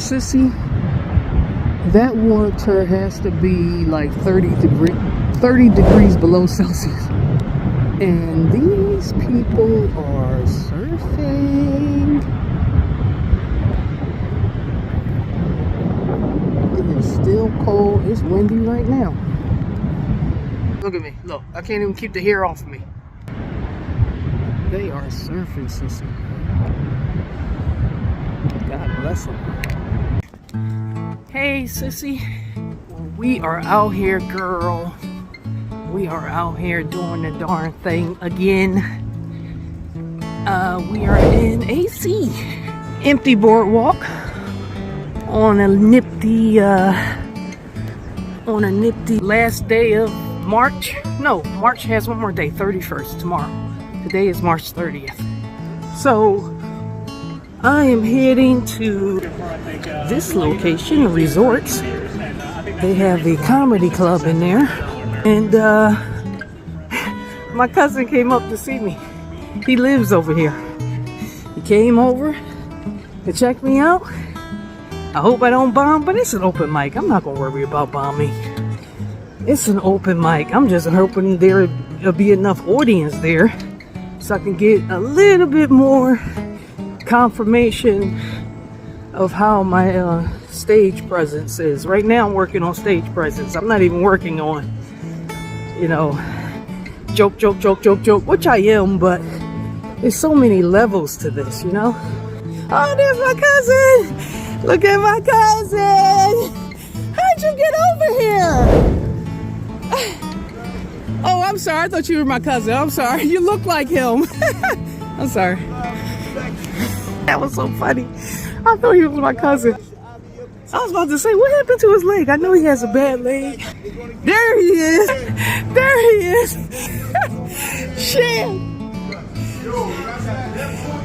Sissy, that water has to be like 30 degrees below Celsius. And these people are surfing. It is still cold. It's windy right now. Look at me. Look, I can't even keep the hair off of me. They are surfing, Sissy. God bless them. Hey, Sissy. We are out here, girl. We are out here doing the darn thing again. We are in AC. Empty boardwalk on a nifty last day of March. No, March has one more day, 31st, tomorrow. Today is March 30th. So I am heading to this location, Resorts. They have a comedy club in there. And my cousin came up to see me. He lives over here. He came over to check me out. I hope I don't bomb, but it's an open mic. I'm not gonna worry about bombing. It's an open mic. I'm just hoping there'll be enough audience there so I can get a little bit more confirmation of how my stage presence is. Right now I'm working on stage presence. I'm not even working on, you know, joke, which I am, but there's so many levels to this, you know? Oh, there's my cousin! Look at my cousin! How'd you get over here? Oh, I'm sorry. I thought you were my cousin. I'm sorry. You look like him. I'm sorry. That was so funny. I thought he was my cousin. I was about to say, what happened to his leg? I know he has a bad leg. There he is. There he is.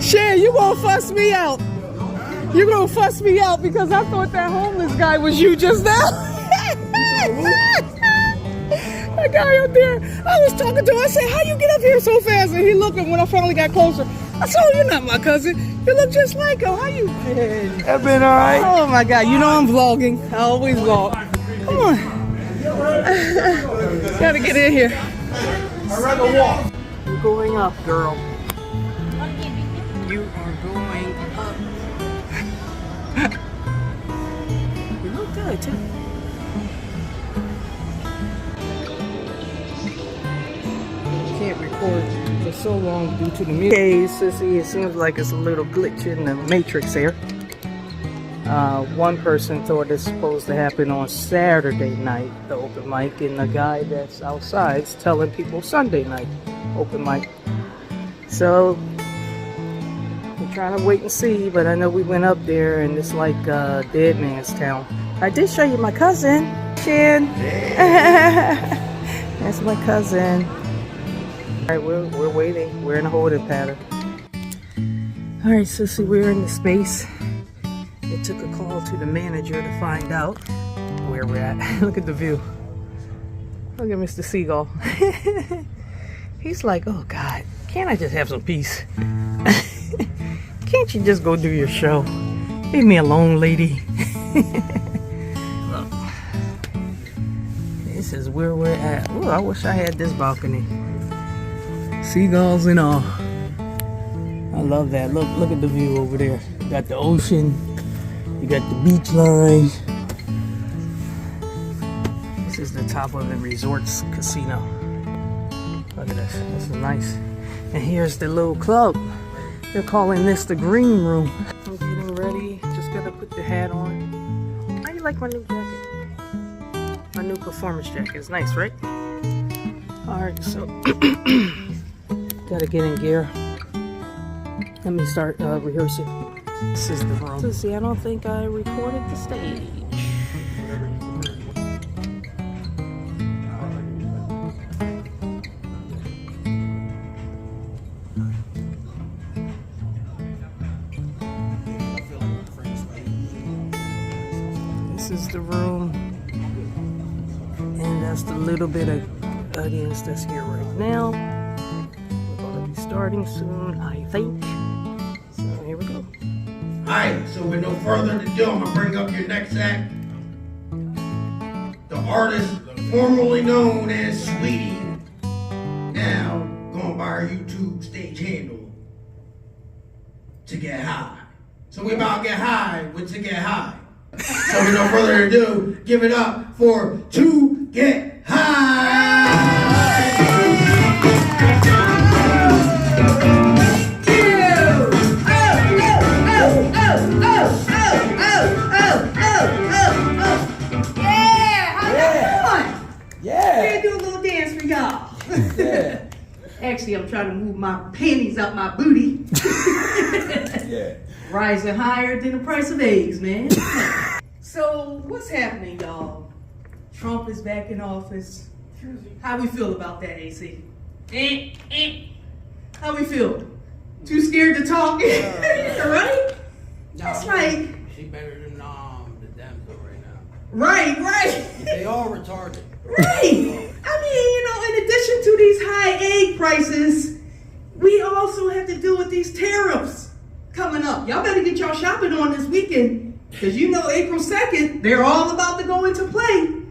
Shan, you gonna fuss me out. You're gonna fuss me out because I thought that homeless guy was you just now. That guy up there, I was talking to him. I said, how you get up here so fast? And he looked, and when I finally got closer, I said, oh, you're not my cousin. You look just like him. How you been? I've been all right. Oh my God, you know I'm vlogging. I always vlog. Come on. Gotta get in here. I'd rather walk. You're going up, girl. You are going up. You look good, too. Can't record for so long due to the music. Hey, Sissy, it seems like it's a little glitch in the matrix here. One person thought it's supposed to happen on Saturday night, the open mic, and the guy that's outside's telling people Sunday night open mic. So we're trying to wait and see, but I know we went up there and it's like dead man's town. I did show you my cousin, Shan. That's my cousin. Alright, we're waiting. We're in a holding pattern. Alright, Sissy, we're in the space. It took a call to the manager to find out where we're at. Look at the view. Look at Mr. Seagull. He's like, oh God, can't I just have some peace? Can't you just go do your show? Leave me alone, lady. Look, this is where we're at. Ooh, I wish I had this balcony. Seagulls and all. I love that. Look at the view over there. You got the ocean. You got the beach line. This is the top of the Resorts Casino. Look at this. This is nice. And here's the little club. They're calling this the green room. I'm getting ready. Just gotta put the hat on. How you like my new jacket? My new performance jacket. It's nice, right? Alright, so gotta get in gear. Let me start rehearsing. This is the room. So see, I don't think I recorded the stage. This is the room. And that's the little bit of audience that's here right now. We're gonna be starting soon, I think. So here we go. Alright, so with no further ado, I'm gonna bring up your next act. The artist formerly known as Sweetie, now going by her YouTube stage handle, To Get High. So we about to get high with To Get High. So with no further ado, give it up for To Get High! Yeah. Actually, I'm trying to move my panties out my booty. Yeah. Rising higher than the price of eggs, man. So, what's happening, y'all? Trump is back in office. How we feel about that, AC? How we feel? Too scared to talk? Right? That's right. She better than the Demko right now. Right. They all retarded. Right. I mean, in addition to these high egg prices, we also have to deal with these tariffs coming up. Y'all better get y'all shopping on this weekend, because April 2nd, they're all about to go into play.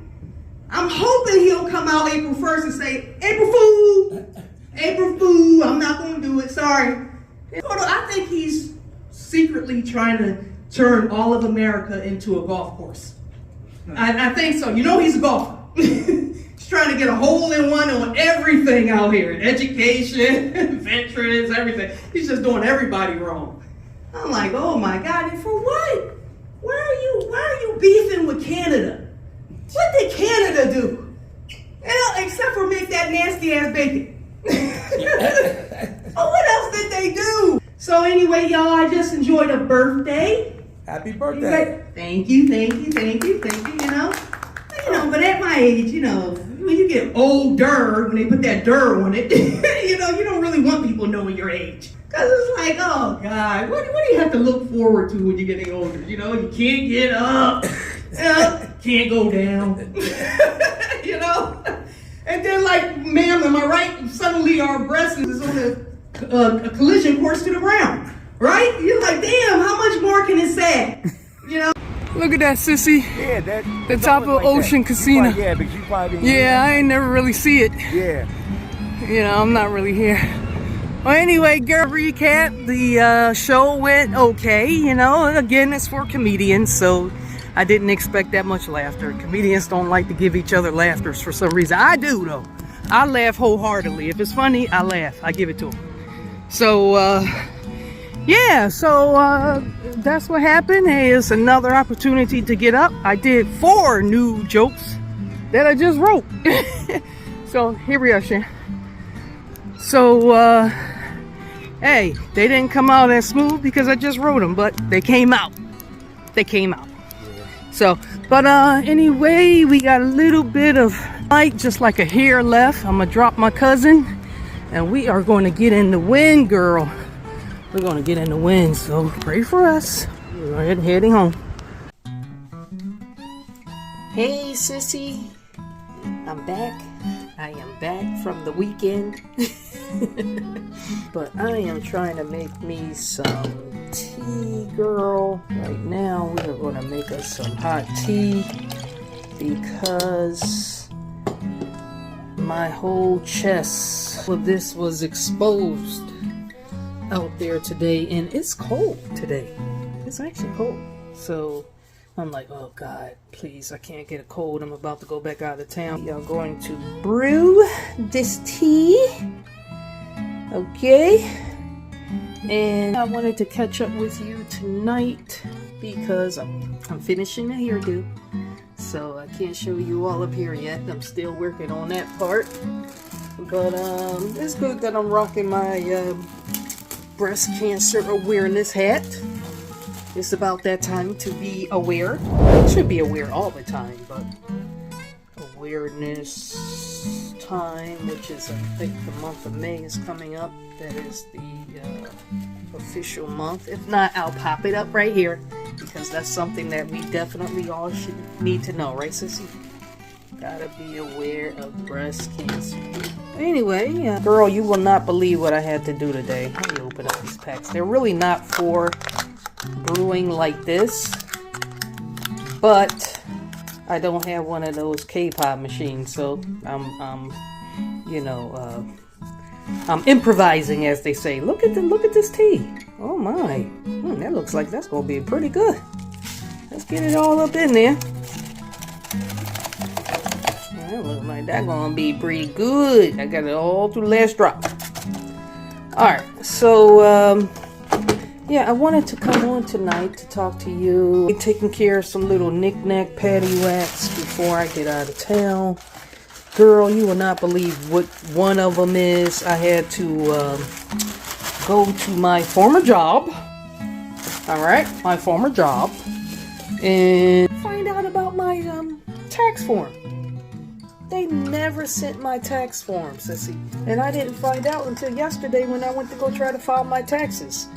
I'm hoping he'll come out April 1st and say, April Fool, I'm not going to do it, sorry. I think he's secretly trying to turn all of America into a golf course. I think so. He's a golfer. He's trying to get a hole-in-one on everything out here. Education, veterans, everything. He's just doing everybody wrong. I'm like, oh my God, and for what? Why are you beefing with Canada? What did Canada do? Except for make that nasty ass bacon. Oh, what else did they do? So anyway, y'all, I just enjoyed a birthday. Happy birthday. Thank you. But at my age, when you get older, when they put that "der" on it, you don't really want people knowing your age. Because it's like, oh God, what do you have to look forward to when you're getting older? You can't get up, can't go down, And then like, ma'am, am I right? Suddenly our breast is on a collision course to the ground, right? You're like, damn, how much more can it sag? Look at that, Sissy. Yeah, the top of Ocean Casino. But you probably I ain't never really see it. Yeah. I'm not really here. Well, anyway, girl, recap. The show went okay. Again, it's for comedians, so I didn't expect that much laughter. Comedians don't like to give each other laughters for some reason. I do, though. I laugh wholeheartedly. If it's funny, I laugh. I give it to them. So, that's what happened. Hey, it's another opportunity to get up. I did 4 new jokes that I just wrote. So here we are, Shan. So, hey, they didn't come out as smooth because I just wrote them, but they came out. So, but anyway, we got a little bit of light, just like a hair left. I'm gonna drop my cousin, and we are going to get in the wind, girl. We're going to get in the wind, so pray for us. We're heading home. Hey, Sissy. I'm back. I am back from the weekend. But I am trying to make me some tea, girl. Right now, we are going to make us some hot tea because my whole chest of this was exposed out there today, and it's cold today. It's actually cold. So I'm like, oh God, please, I can't get a cold. I'm about to go back out of town. We are going to brew this tea. Okay. And I wanted to catch up with you tonight because I'm finishing the hairdo. So I can't show you all up here yet. I'm still working on that part. But it's good that I'm rocking my breast cancer awareness hat. It's about that time to be aware. Should be aware all the time, but awareness time, which is, I think, the month of May is coming up. That is the official month. If not, I'll pop it up right here because that's something that we definitely all should need to know, right, Sissy? Gotta be aware of breast cancer. Anyway, girl, you will not believe what I had to do today. Let me open up these packs. They're really not for brewing like this, but I don't have one of those K-pop machines, so I'm improvising, as they say. Look at this tea. Oh my, that looks like that's gonna be pretty good. Let's get it all up in there. That looks like that's gonna be pretty good. I got it all to the last drop. Alright, so yeah, I wanted to come on tonight to talk to you. Taking care of some little knick-knack paddywhacks before I get out of town. Girl, you will not believe what one of them is. I had to go to my former job. Alright, my former job. And find out about my tax form. They never sent my tax form, Sissy. And I didn't find out until yesterday when I went to go try to file my taxes.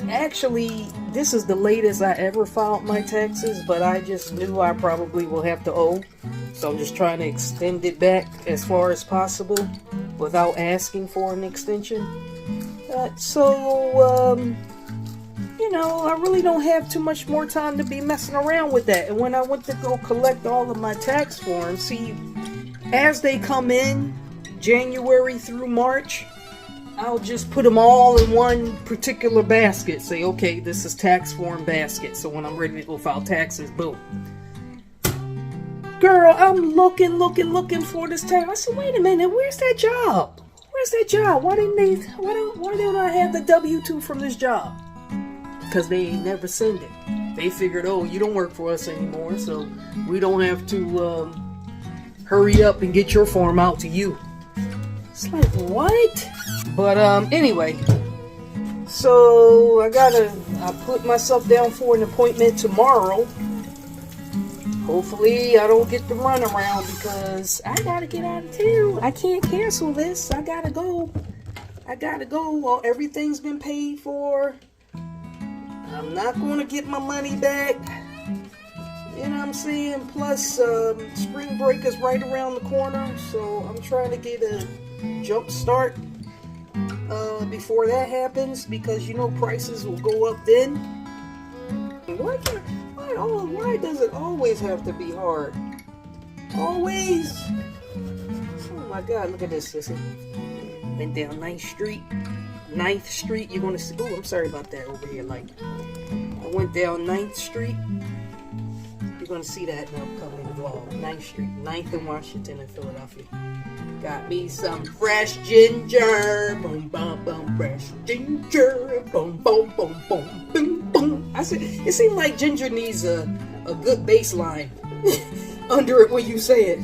Actually, this is the latest I ever filed my taxes, but I just knew I probably will have to owe. So I'm just trying to extend it back as far as possible without asking for an extension. You know, I really don't have too much more time to be messing around with that. And when I went to go collect all of my tax forms, see, as they come in, January through March, I'll just put them all in one particular basket. Say, okay, this is tax form basket. So when I'm ready to go file taxes, boom. Girl, I'm looking for this tax. I said, wait a minute, where's that job? Where's that job? Why don't I have the W-2 from this job? Because they ain't never send it. They figured, oh, you don't work for us anymore, so we don't have to hurry up and get your form out to you. It's like, what? But anyway, so I put myself down for an appointment tomorrow. Hopefully I don't get the runaround because I gotta get out of town. I can't cancel this. I gotta go. Well, everything's been paid for. I'm not going to get my money back. You know what I'm saying? Plus, spring break is right around the corner, so I'm trying to get a jump start before that happens, because you know prices will go up then. Why does it always have to be hard? Always. Oh my God! Look at this, Sissy. Went down 9th Street. 9th Street. You're gonna see. Oh, I'm sorry about that over here. Like, I went down 9th Street. You're gonna see that in the upcoming vlog. 9th Street, 9th and Washington in Philadelphia. Got me some fresh ginger. Boom, boom, boom. Fresh ginger. Boom, boom, boom, boom, boom, boom. I said, it seemed like ginger needs a good bass line under it when you say it.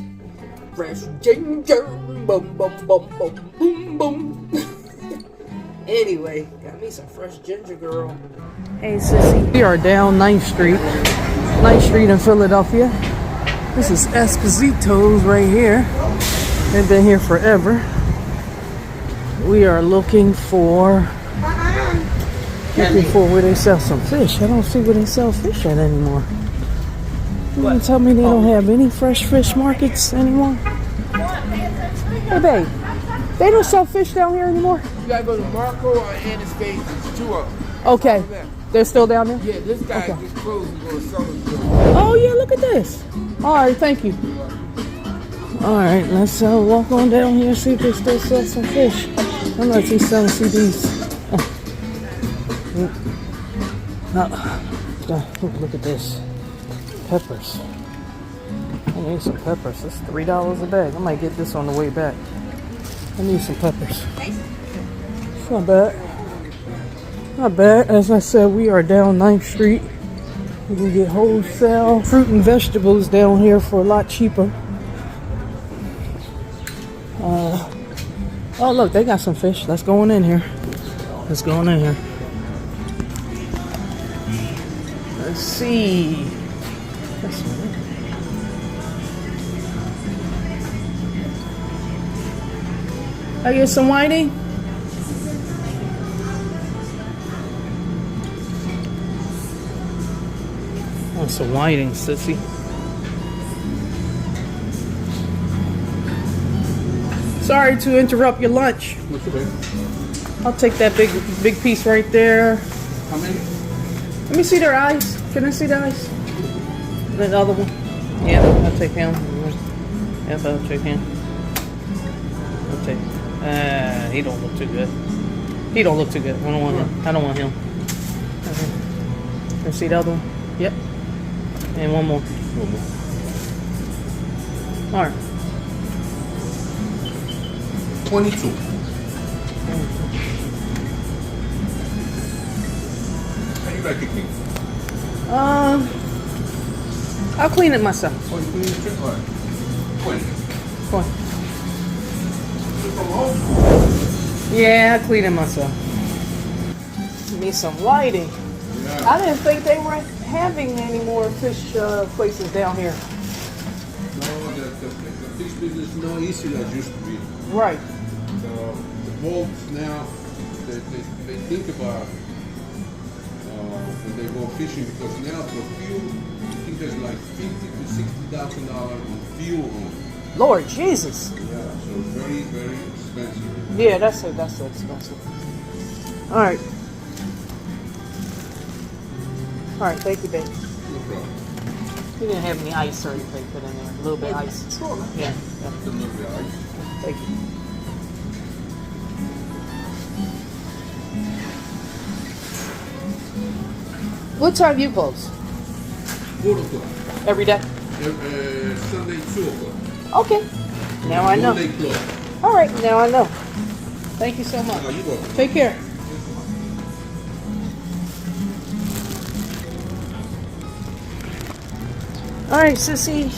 Fresh ginger. Boom, boom, boom, boom, boom, boom. Anyway, got me some fresh ginger, girl. Hey, Sissy. We are down 9th Street. 9th Street in Philadelphia. This is Esposito's right here. They've been here forever. We are looking for where they sell some fish. I don't see where they sell fish at anymore. You mean tell me they don't have any fresh fish markets anymore? Hey, babe. They don't sell fish down here anymore? You gotta go to Marco or Anna's Face. There's 2 of them. Okay. They're still down there? Yeah, this guy just closed and going to sell it. Oh, yeah, look at this. All right, thank you. All right, let's walk on down here and see if they still sell some fish. Unless he's selling CDs. Look at this. Peppers. I need some peppers. It's $3 a bag. I might get this on the way back. I need some peppers. It's not bad. Not bad. As I said, we are down 9th Street. You can get wholesale fruit and vegetables down here for a lot cheaper. Oh, look, they got some fish. Let's go on in here. Let's go on in here. Let's see. I get some whiting. Oh, some whiting, Sissy. Sorry to interrupt your lunch. What's it? I'll take that big piece right there. How many? Let me see their eyes. Can I see the eyes? The other one. Yeah, I'll take him. Yep, I'll take him. I'll take. He don't look too good. He don't look too good. I don't want him. I don't want him. Okay. Let's see the other one. Yep. And one more. All right. 22. How you like it clean? I'll clean it myself. Oh, you clean it? All right. 20. Go on. From home? Yeah, I'll clean it myself. Need some lighting. Yeah. I didn't think they were having any more fish places down here. No, the fish business is not easy as it used to be. Right. The boats now, they think about when they go fishing, because now for fuel, I think there's like $50,000 to $60,000 on fuel only. Lord Jesus. Yeah, so very, very expensive. Yeah, that's expensive. All right. All right, thank you, babe. No problem. You didn't have any ice or anything put in there. A little bit of ice. Sure. Yeah. A little bit of ice. Thank you. What time do you close? 4 o'clock. Every day? Sunday, 2 o'clock. Okay. Now I know. Monday close. All right, now I know. Thank you so Oh, much. you're welcome. Take care. All right, Sissy.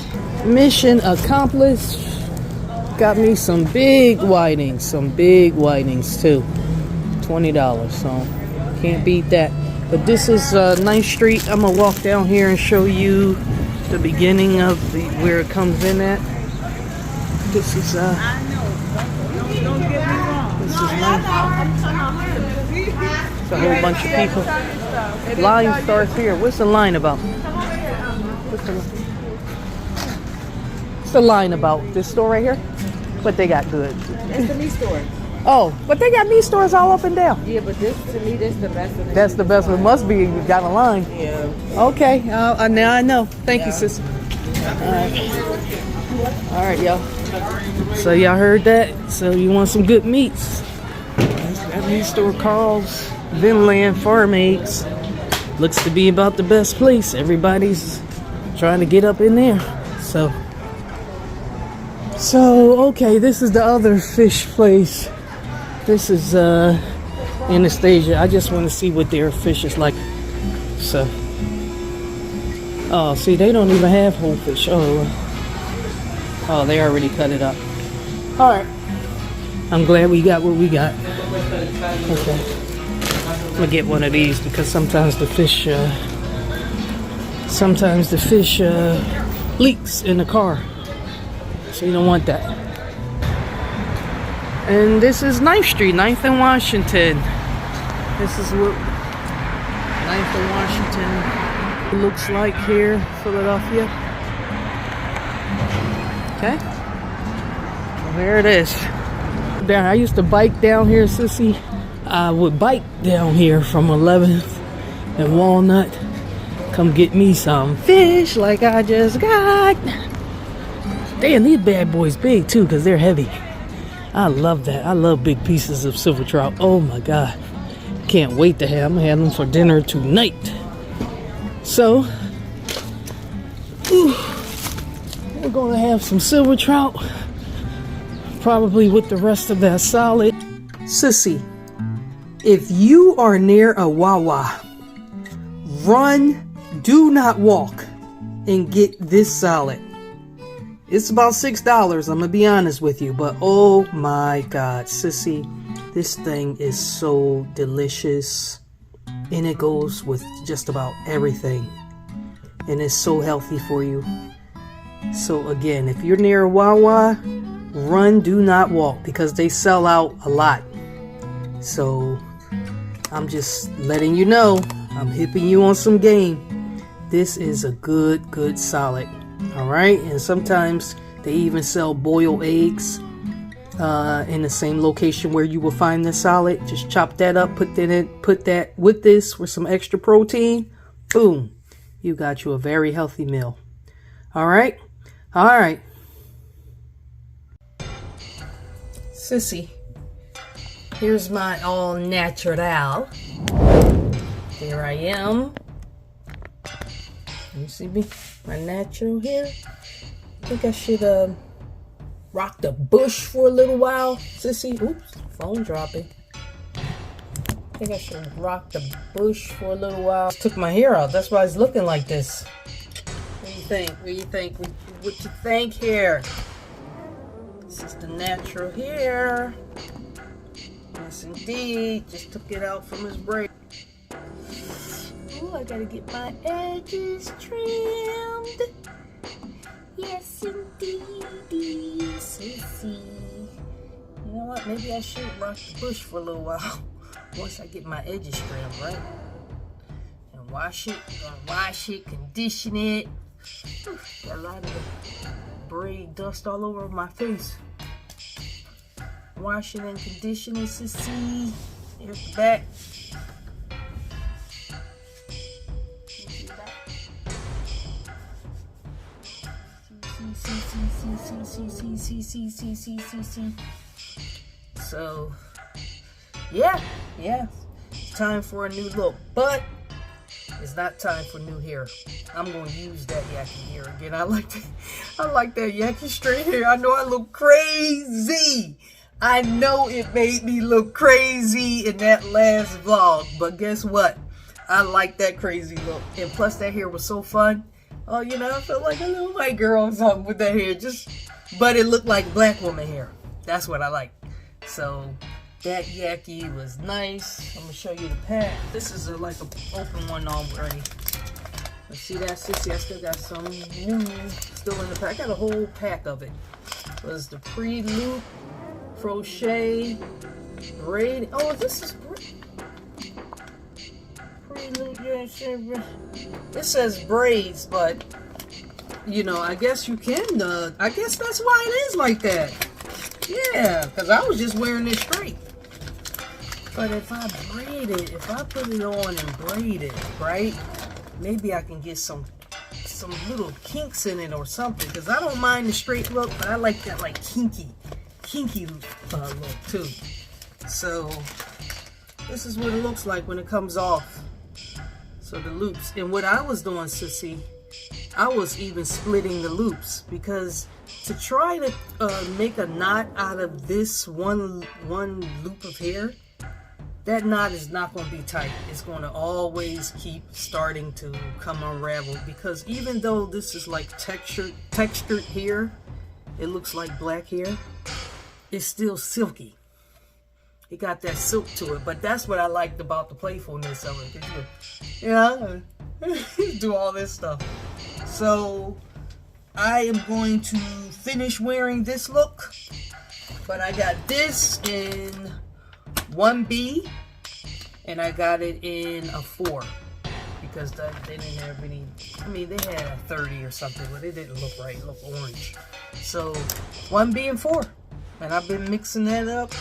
Mission accomplished. Got me some big whitings too. $20, so can't beat that. But this is 9th Street. I'm gonna walk down here and show you the beginning of where it comes in at. This is This is 9th. It's a whole bunch of people. Line starts here. What's the line about? What's the line about? This store right here? What they got good? It's the meat store. Oh, but they got meat stores all up and down. Yeah, but this to me, this the best one. That's the best one. Must be. You got a line. Yeah. Okay. Now I know. Thank you, sis. All right, y'all. So y'all heard that. So you want some good meats? That meat store, Carl's Vinland Farm Eggs. Looks to be about the best place. Everybody's trying to get up in there. So okay, this is the other fish place. This is Anastasia. I just want to see what their fish is like. So, oh, see, they don't even have whole fish. Oh, they already cut it up. All right. I'm glad we got what we got. Okay. I'm gonna get one of these because sometimes the fish leaks in the car. So you don't want that. And this is 9th Street, 9th and Washington. This is what 9th and Washington looks like here, Philadelphia. Okay. Well, there it is. I used to bike down here, Sissy. I would bike down here from 11th and Walnut. Come get me some fish like I just got. Damn, these bad boys big too, because they're heavy. I love that. I love big pieces of silver trout. Oh my God. Can't wait to have them. I'm gonna have them for dinner tonight. So, we're gonna have some silver trout. Probably with the rest of that salad. Sissy, if you are near a Wawa, run, do not walk, and get this salad. It's about $6, I'm gonna be honest with you, but oh my God, Sissy, this thing is so delicious, and it goes with just about everything, and it's so healthy for you. So again, if you're near a Wawa, run, do not walk, because they sell out a lot. So I'm just letting you know, I'm hipping you on some game. This is a good salad. All right, and sometimes they even sell boiled eggs in the same location where you will find the salad. Just chop that up, put that with this for some extra protein. boom, you got you a very healthy meal. All right? All right. Sissy, here's my all natural. Here I am. You see me? My natural here. I think I should rock the bush for a little while, Sissy. Oops, phone dropping. I think I should rock the bush for a little while. Just took my hair out. That's why it's looking like this. What do you think? What do you think? What you think here? This is the natural hair. Yes, indeed. Just took it out from his braid. Ooh, I gotta get my edges trimmed. Yes, indeed, Sissy. You know what? Maybe I should rock the bush for a little while. Once I get my edges trimmed, right? And wash it. Gonna wash it, condition it. Whew, got a lot of the braid dust all over my face. Wash it and condition it, Sissy. Here's the back. So, yeah, it's time for a new look, but it's not time for new hair. I'm going to use that yucky hair again. I like that yucky straight hair. I know I look crazy. I know it made me look crazy in that last vlog, but guess what? I like that crazy look, and plus that hair was so fun. Oh, you know, I felt like a little white girl or something with that hair. But it looked like black woman hair. That's what I like. So that yucky was nice. I'm gonna show you the pack. This is like an open one already. Let's see that, Sissy. I still got some new still in the pack. I got a whole pack of it. It was the pre-loop crochet braid. Oh, this is pre-loop. It says braids, but you know, I guess you can. I guess that's why it is like that. Yeah, because I was just wearing it straight. But if I braid it, if I put it on and braid it, right? Maybe I can get some little kinks in it or something. Because I don't mind the straight look, but I like that like kinky look too. So this is what it looks like when it comes off. So the loops. And what I was doing, Sissy, I was even splitting the loops because to try to make a knot out of this one loop of hair, that knot is not going to be tight. It's going to always keep starting to come unraveled because even though this is like textured hair, it looks like black hair, it's still silky. It got that silk to it, but that's what I liked about the playfulness of it. You know, do all this stuff. So I am going to finish wearing this look, but I got this in 1B and I got it in a 4 because they didn't have any. I mean, they had a 30 or something, but it didn't look right. It looked orange. So 1B and 4, and I've been mixing that up,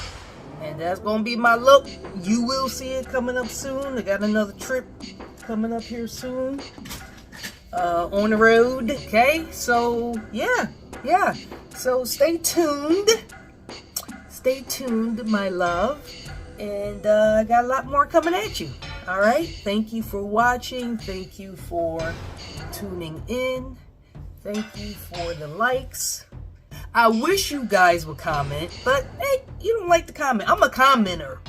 and that's gonna be my look. You will see it coming up soon. I got another trip coming up here soon. On the road, okay? So yeah. So stay tuned, my love, and I got a lot more coming at you. All right. Thank you for watching. Thank you for tuning in. Thank you for the likes. I wish you guys would comment, but hey, you don't like to comment. I'm a commenter.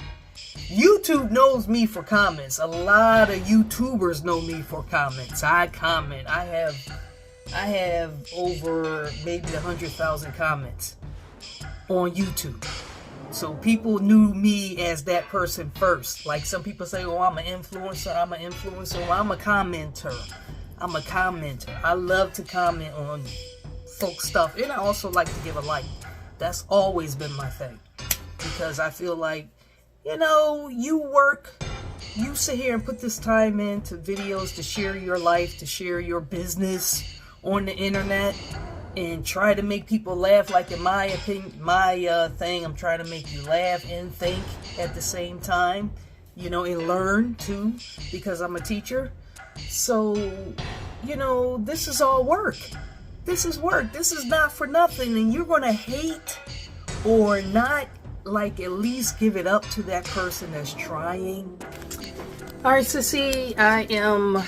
YouTube knows me for comments. A lot of YouTubers know me for comments. I comment. I have over maybe 100,000 comments on YouTube. So people knew me as that person first. Like some people say, oh, I'm an influencer. Well, I'm a commenter. I love to comment on folks' stuff. And I also like to give a like. That's always been my thing. Because I feel like, you know, you sit here and put this time into videos to share your life, to share your business on the internet, and try to make people laugh. Like in my opinion, my thing, I'm trying to make you laugh and think at the same time, you know, and learn too, because I'm a teacher. So, you know, this is all work. This is work. This is not for nothing. And you're going to hate or not, like, at least give it up to that person that's trying. All right, Sissy, I am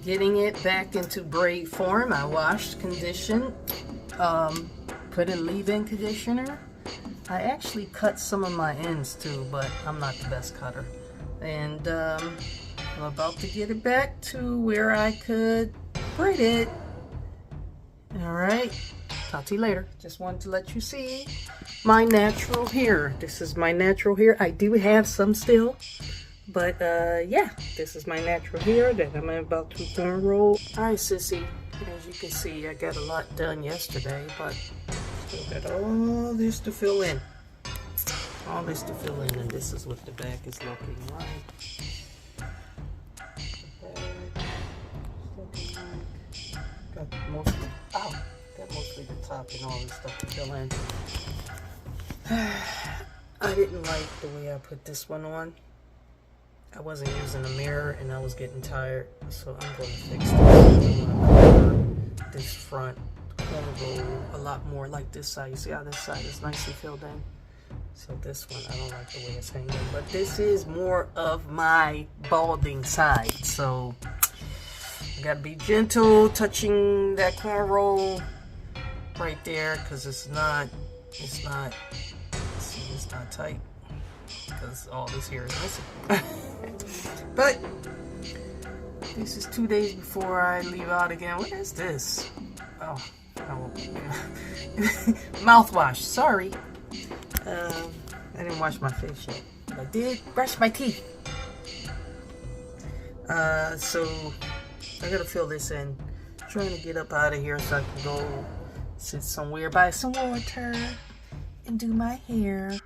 getting it back into braid form. I washed, conditioned, put in leave-in conditioner. I actually cut some of my ends too, but I'm not the best cutter. And I'm about to get it back to where I could braid it. All right, talk to you later. Just wanted to let you see my natural hair. This is my natural hair. I do have some still, but yeah, this is my natural hair that I'm about to cornrow. All right, Sissy, as you can see, I got a lot done yesterday, but still got all this to fill in. All this to fill in, and this is what the back is looking like. Got mostly, got mostly the top and all this stuff to fill in. I didn't like the way I put this one on. I wasn't using a mirror and I was getting tired, so I'm going to fix this. I'm going to cover this front cornrow a lot more like this side. You see how this side is nicely filled in? So this one, I don't like the way it's hanging, but this is more of my balding side, so I gotta be gentle touching that cornrow right there, because it's not tight, because all this hair is missing. But this is 2 days before I leave out again. What is this? Oh, mouthwash, sorry. I didn't wash my face yet, but I did brush my teeth. So I gotta fill this in. I'm trying to get up out of here so I can go sit somewhere by some water and do my hair.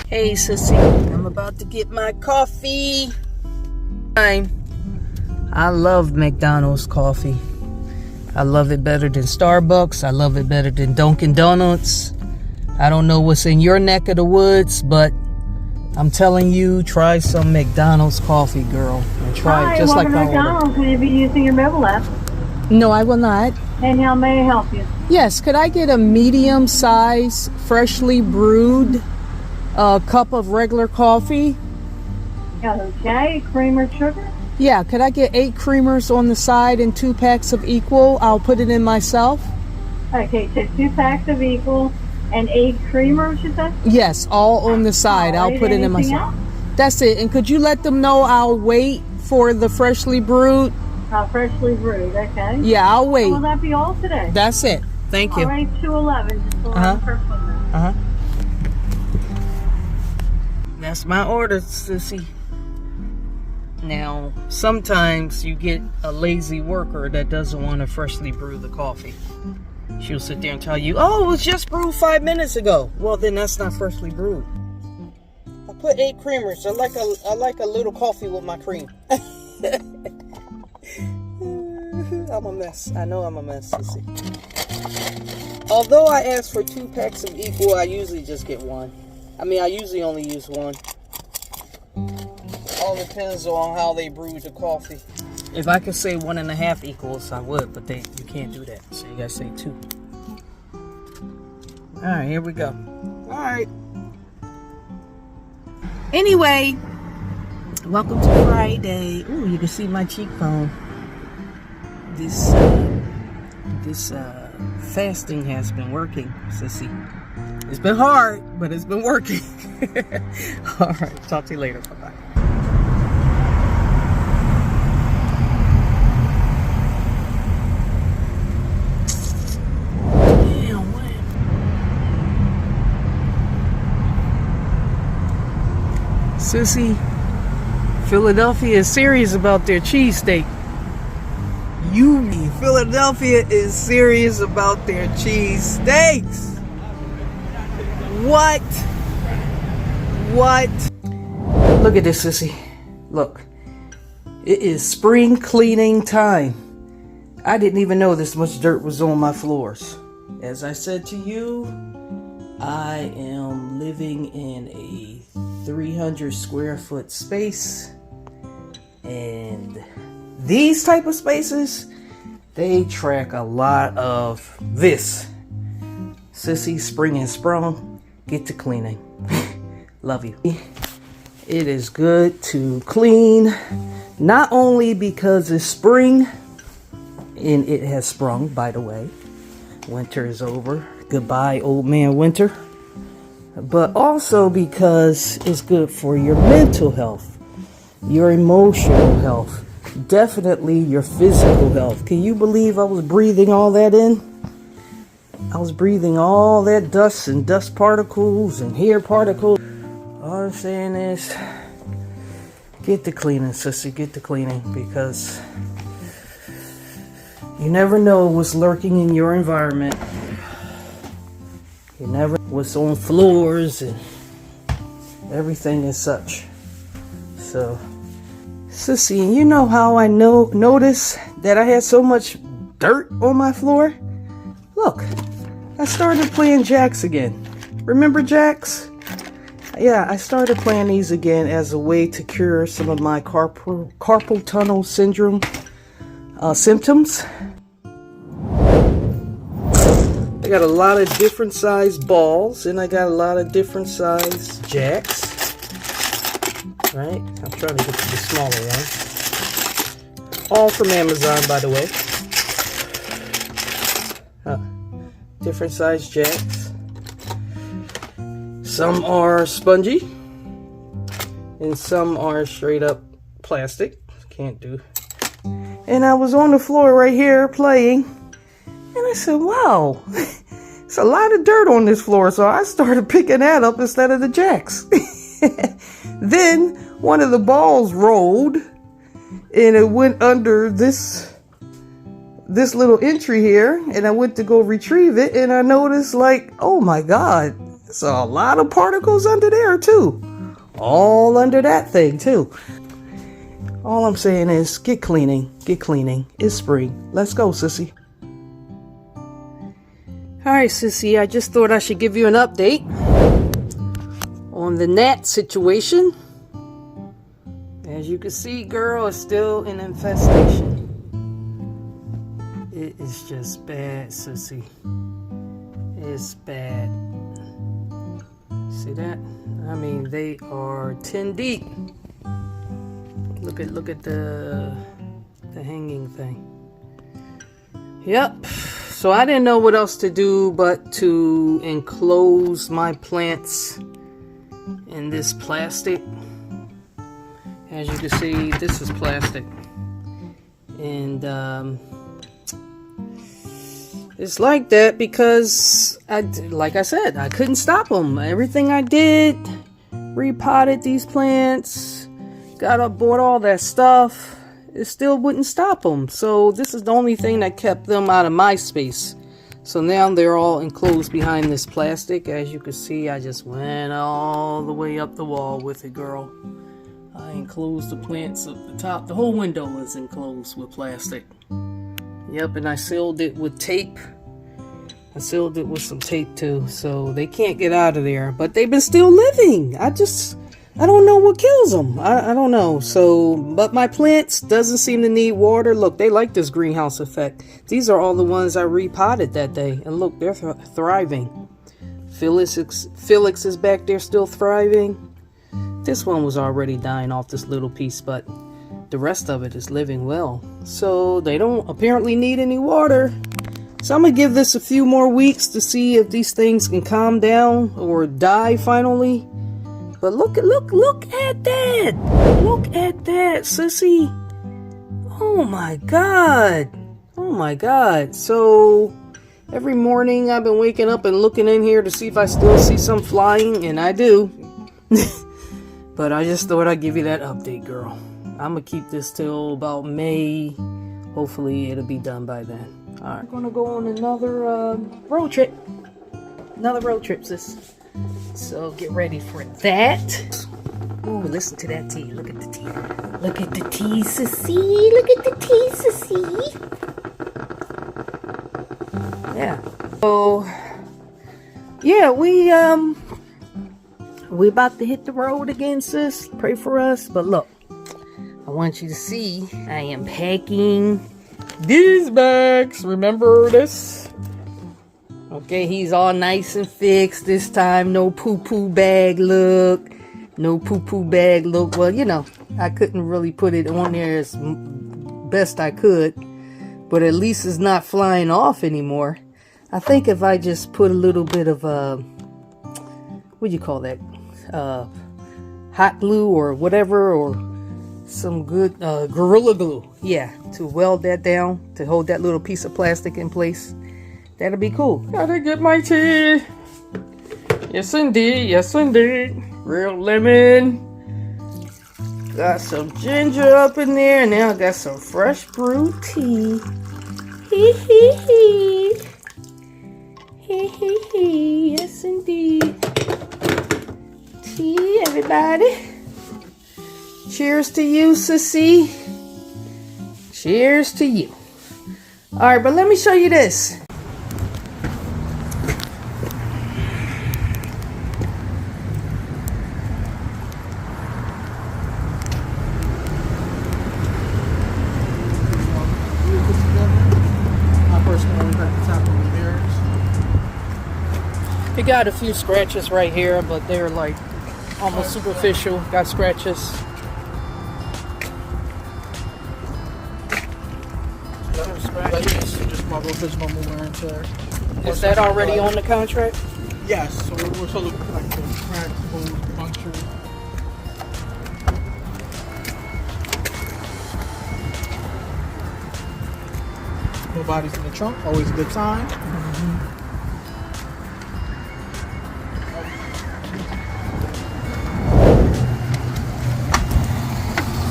Hey, Sissy, I'm about to get my coffee. I love McDonald's coffee. I love it better than Starbucks. I love it better than Dunkin' Donuts. I don't know what's in your neck of the woods, but I'm telling you, try some McDonald's coffee, girl. And try it just like I ordered. McDonald's. Will you be using your mobile app? No, I will not. And how may I help you? Yes, could I get a medium size, freshly brewed cup of regular coffee? Okay, cream or sugar? Yeah, could I get 8 creamers on the side and 2 packs of equal? I'll put it in myself. Okay, so 2 packs of equal and 8 creamers, you said? Yes, all on the side. All I'll right, put it in anything myself. else? That's it. And could you let them know I'll wait for the freshly brewed? Freshly brewed, okay. Yeah, I'll wait. Will that be all today? That's it. Thank you. All right, 211, just the first one then. Uh-huh. That's my order, Sissy. Now, sometimes you get a lazy worker that doesn't want to freshly brew the coffee. She'll sit there and tell you, oh, it was just brewed 5 minutes ago. Well, then that's not freshly brewed. I put 8 creamers. I like a little coffee with my cream. I'm a mess. I know I'm a mess, Sissy. Although I ask for 2 packs of equal, I usually just get 1. I mean, I usually only use 1. All depends on how they brew the coffee. If I could say 1.5 equals, I would, but you can't do that. So you gotta say 2. All right, here we go. All right. Anyway, welcome to Friday. Ooh, you can see my cheekbone. This fasting has been working, Sissy. It's been hard, but it's been working. All right, talk to you later. Bye-bye. Sissy, Philadelphia is serious about their cheesesteak. Philadelphia is serious about their cheesesteaks. What? Look at this, Sissy. Look. It is spring cleaning time. I didn't even know this much dirt was on my floors. As I said to you, I am living in a 300 square foot space, and these type of spaces, they track a lot of this. Sissy, spring and sprung, get to cleaning. Love you. It is good to clean, not only because it's spring, and it has sprung, by the way. Winter is over. Goodbye, old man winter. But also because it's good for your mental health, your emotional health, definitely your physical health. Can you believe I was breathing all that in? I was breathing all that dust and dust particles and hair particles. All I'm saying is, get to cleaning, Sissy, get to cleaning, because you never know what's lurking in your environment. You never know what's on floors and everything and such. So, Sissy, you know how I noticed that I had so much dirt on my floor? Look, I started playing jacks again. Remember jacks? Yeah, I started playing these again as a way to cure some of my carpal tunnel syndrome symptoms. I got a lot of different size balls, and I got a lot of different size jacks. Right? I'm trying to get to the smaller one. All from Amazon, by the way. Different size jacks. Some are spongy, and some are straight up plastic. Can't do. And I was on the floor right here playing, and I said, wow, it's a lot of dirt on this floor. So I started picking that up instead of the jacks. Then one of the balls rolled, and it went under this little entry here, and I went to go retrieve it, and I noticed, like, oh my God, There's a lot of particles under there too. All under that thing too. All I'm saying is get cleaning. Get cleaning. It's spring. Let's go, Sissy. Alright, Sissy, I just thought I should give you an update on the gnat situation. As you can see, girl, it's still an infestation. It is just bad, Sissy. It's bad. See that? I mean, they are 10 deep. Look at the hanging thing. Yep. So I didn't know what else to do but to enclose my plants in this plastic. As you can see, this is plastic. And it's like that because, like I said, I couldn't stop them. Everything I did, repotted these plants, bought all that stuff, it still wouldn't stop them. So this is the only thing that kept them out of my space. So now they're all enclosed behind this plastic. As you can see, I just went all the way up the wall with it, girl. I enclosed the plants up the top. The whole window is enclosed with plastic. Yep, and I sealed it with tape. I sealed it with some tape too, so they can't get out of there. But they've been still living. I don't know what kills them. I don't know. So, but my plants doesn't seem to need water. Look, they like this greenhouse effect. These are all the ones I repotted that day. And look, they're thriving. Felix is back there still thriving. This one was already dying off this little piece, but the rest of it is living well. So they don't apparently need any water. So I'm going to give this a few more weeks to see if these things can calm down or die finally. But look at that. Look at that, Sissy. Oh my God. Oh my God. So every morning I've been waking up and looking in here to see if I still see some flying, and I do. But I just thought I'd give you that update, girl. I'm going to keep this till about May. Hopefully it'll be done by then. Alright, we're going to go on another road trip. Another road trip, sis. So get ready for that. Ooh, listen to that tea. Look at the tea. Look at the tea, Sissy. Look at the tea, Sissy. Yeah. So, yeah, we about to hit the road again, sis. Pray for us. But look, I want you to see I am packing these bags. Remember this? Okay, he's all nice and fixed this time. No poo-poo bag look. No poo-poo bag look. Well, you know, I couldn't really put it on there as best I could. But at least it's not flying off anymore. I think if I just put a little bit of, what do you call that? Hot glue or whatever, or some good Gorilla Glue. Yeah, to weld that down, to hold that little piece of plastic in place. That'll be cool. Gotta get my tea. Yes, indeed. Yes, indeed. Real lemon. Got some ginger up in there. And now I got some fresh brewed tea. Hee hee hee. Hee hee hee. Yes, indeed. Tea, everybody. Cheers to you, Sissy. Cheers to you. Alright, but let me show you this. It got a few scratches right here, but they're like almost superficial. Got scratches. Just my normal wear and tear. Is that already on the contract? Yes, so we're still looking for like the crack, holes, puncture. Nobody's in the trunk, always a good sign.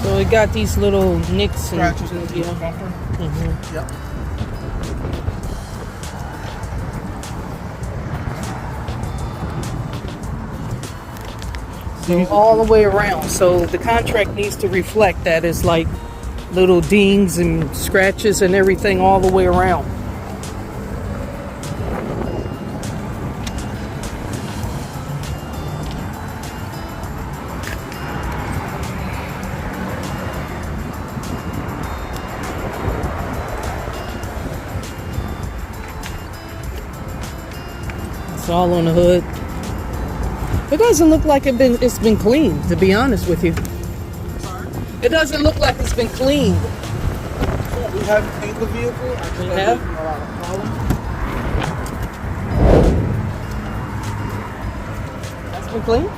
So it got these little nicks and Scratches in the bumper. Yep. So all the way around. So the contract needs to reflect that it's like little dings and scratches and everything all the way around. It's all on the hood. It doesn't look like it's been cleaned, to be honest with you. It doesn't look like it's been cleaned. We have cleaned the vehicle. I think have? a lot of problems. That's been cleaned?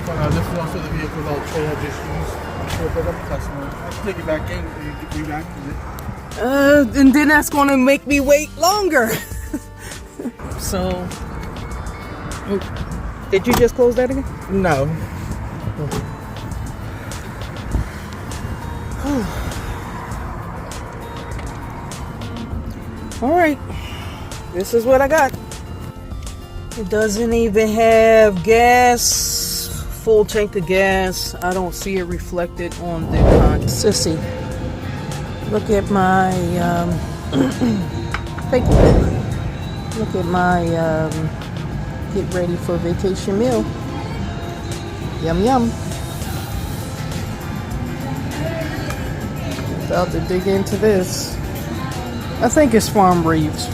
But this is also the vehicle that Trey had just used. I'm sure pick up the customer. I can take it back in and you can bring back to it. And then that's going to make me wait longer. So, did you just close that again? No. All right, this is what I got. It doesn't even have gas, full tank of gas. I don't see it reflected on the Sissy. Look at my, thank you. Look at my, get ready for vacation meal. Yum, yum. About to dig into this. I think it's farm raised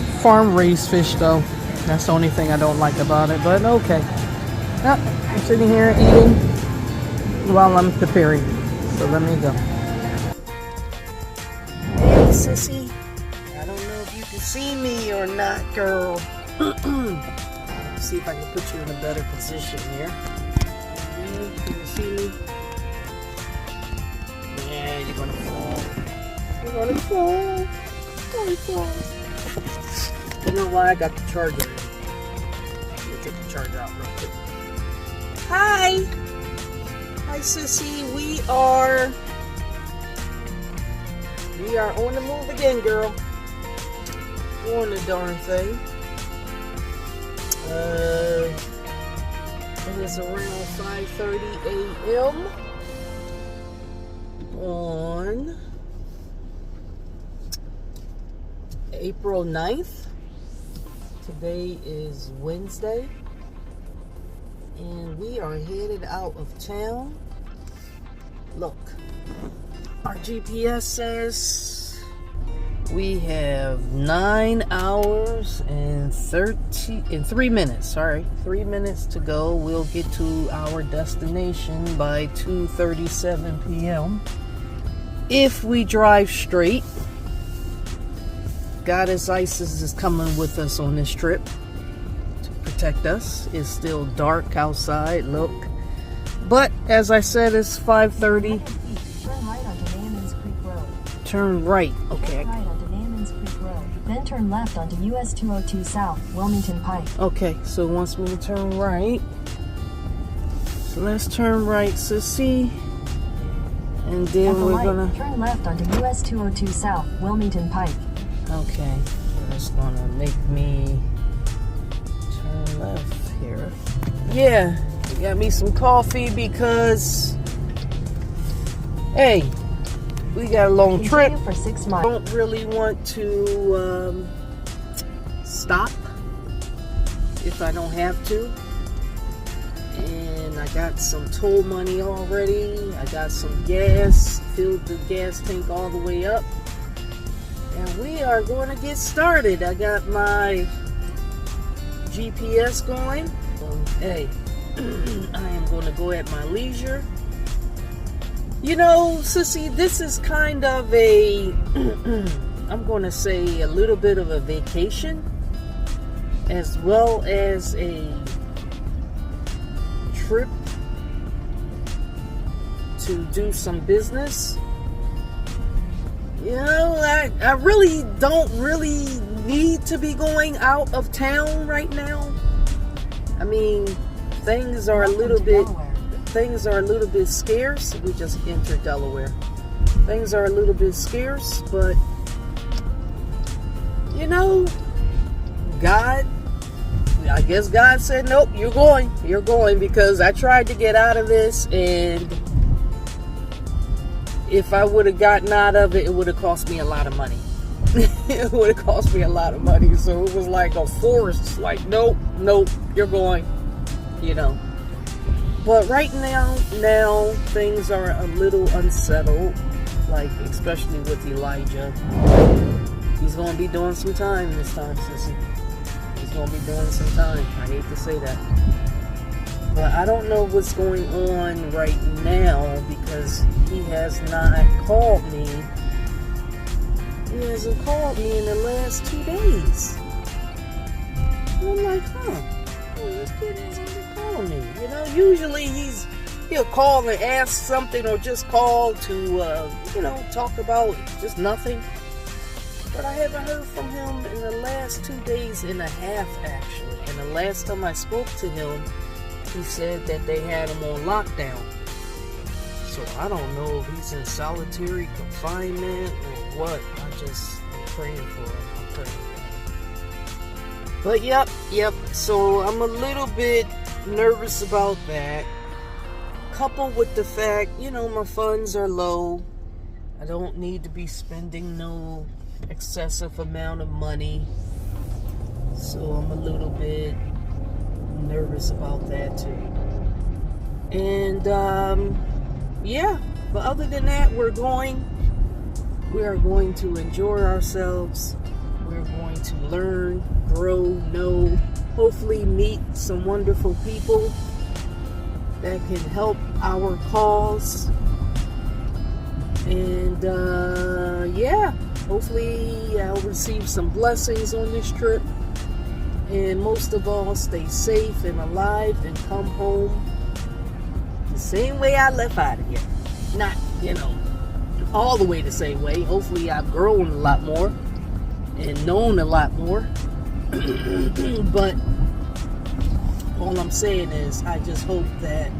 fish though. That's the only thing I don't like about it, but okay. Yep, I'm sitting here eating while I'm preparing. So let me go. Hey, Sissy. I don't know if you can see me or not, girl. See if I can put you in a better position here. Can you see me? Yeah, you're gonna fall. You're gonna fall. You know why? I got the charger. Let me take the charger out real quick. Hi! Hi, Sissy. We are on the move again, girl. On the darn thing. It is around 5:30 a.m. on April 9th. Today is Wednesday. And we are headed out of town. Look, our GPS says we have 9 hours and 3 minutes. Sorry, 3 minutes to go. We'll get to our destination by 2:37 p.m. if we drive straight. Goddess Isis is coming with us on this trip to protect us. It's still dark outside, look. But as I said, it's 5:30. Turn right onto Naaman's Creek Road. Turn right, okay. Turn right onto Naaman's Creek Road. Then turn left onto US 202 South, Wilmington Pike. Okay, so once we turn right, so let's turn right, Sissy. And then At the we're light, gonna turn left onto US 202 South, Wilmington Pike. okay, that's gonna make me turn left here. Yeah, got me some coffee because, hey, we got a long trip. Continue for 6 miles. Don't really want to stop if I don't have to. And I got some toll money already. I got some gas, filled the gas tank all the way up. And we are going to get started. I got my GPS going. Hey, I am going to go at my leisure. You know, Sissy, this is kind of a, I'm going to say a little bit of a vacation, as well as a trip to do some business. You know, I really don't really need to be going out of town right now. I mean, things are a little bit scarce. We just entered Delaware. Things are a little bit scarce, but you know, God I guess God said, nope, you're going, because I tried to get out of this, and if I would have gotten out of it, it would have cost me a lot of money. It would have cost me a lot of money. So it was like a force, like, nope, you're going, you know. But right now things are a little unsettled, like especially with Elijah. He's going to be doing some time this time, Sissy. He's going to be doing some time. I hate to say that. But I don't know what's going on right now, because he has not called me. He hasn't called me in the last 2 days. And I'm like, this kid hasn't been calling me. You know, usually he'll call and ask something, or just call to, talk about just nothing. But I haven't heard from him in the last 2 days and a half, actually. And the last time I spoke to him, he said that they had him on lockdown. So I don't know if he's in solitary confinement or what. I'm praying for him. But yep. So I'm a little bit nervous about that. Coupled with the fact, my funds are low. I don't need to be spending no excessive amount of money. So I'm a little bit nervous about that too. And but other than that, we are going to enjoy ourselves. We're going to learn, grow, know, hopefully meet some wonderful people that can help our cause. And hopefully I'll receive some blessings on this trip. And most of all, stay safe and alive and come home the same way I left out of here. Not, all the way the same way. Hopefully I've grown a lot more and known a lot more. But all I'm saying is, I just hope that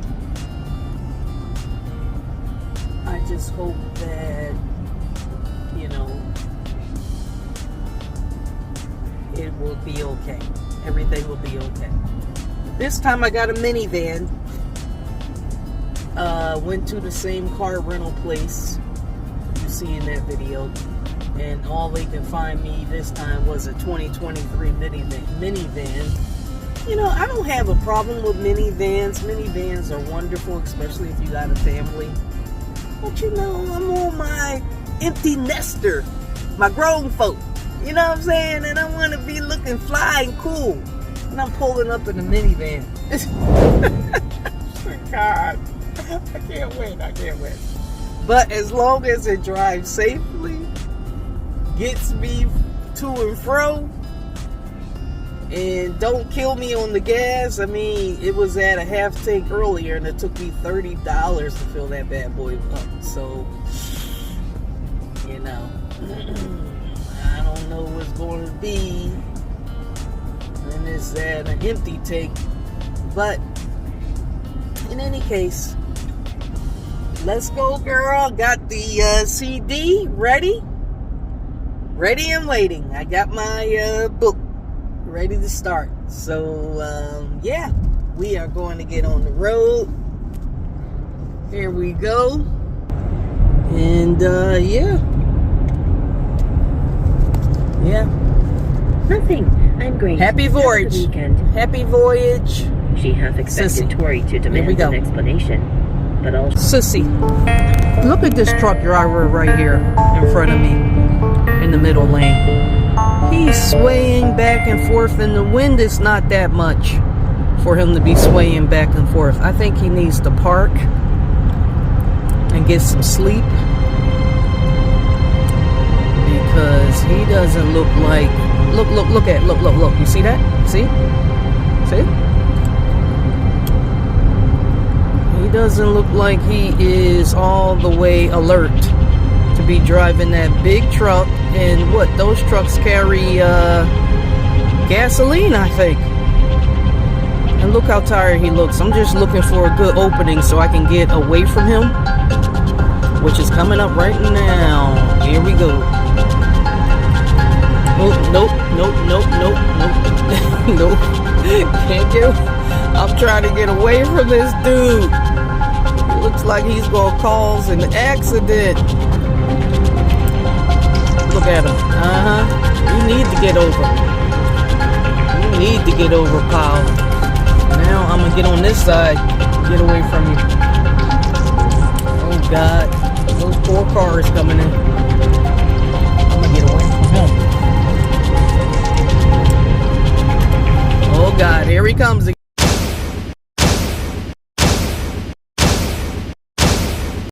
it will be okay. Everything will be okay. This time I got a minivan. Went to the same car rental place you see in that video, and all they could find me this time was a 2023 minivan. I don't have a problem with minivans. Minivans are wonderful, especially if you got a family. But I'm on my empty nester, my grown folk. You know what I'm saying? And I want to be looking fly and cool. And I'm pulling up in a minivan. God, I can't wait. But as long as it drives safely, gets me to and fro, and don't kill me on the gas. I mean, it was at a half tank earlier, and it took me $30 to fill that bad boy up. So, I don't know what's going to be when it's at an empty tank. But in any case, let's go, girl. Got the CD ready and waiting. I got my book ready to start. So we are going to get on the road. Here we go. And Nothing. I'm great. Happy voyage. Just the weekend. Happy voyage. She half expected Sissy. Tori to Here we demand go. an explanation, but also Sissy, look at this truck driver right here in front of me in the middle lane. He's swaying back and forth, and the wind is not that much for him to be swaying back and forth. I think he needs to park and get some sleep, because he doesn't look like, look, you see that? See? He doesn't look like he is all the way alert to be driving that big truck. And what, those trucks carry gasoline, I think. And look how tired he looks. I'm just looking for a good opening so I can get away from him, which is coming up right now. Here we go. Nope. Can't get. I'm trying to get away from this dude. It looks like he's gonna cause an accident. Look at him. You need to get over. You need to get over, pal. Now I'm gonna get on this side. Get away from you. Oh God, those poor cars coming in. I'm gonna get away from him. Oh God, here he comes again.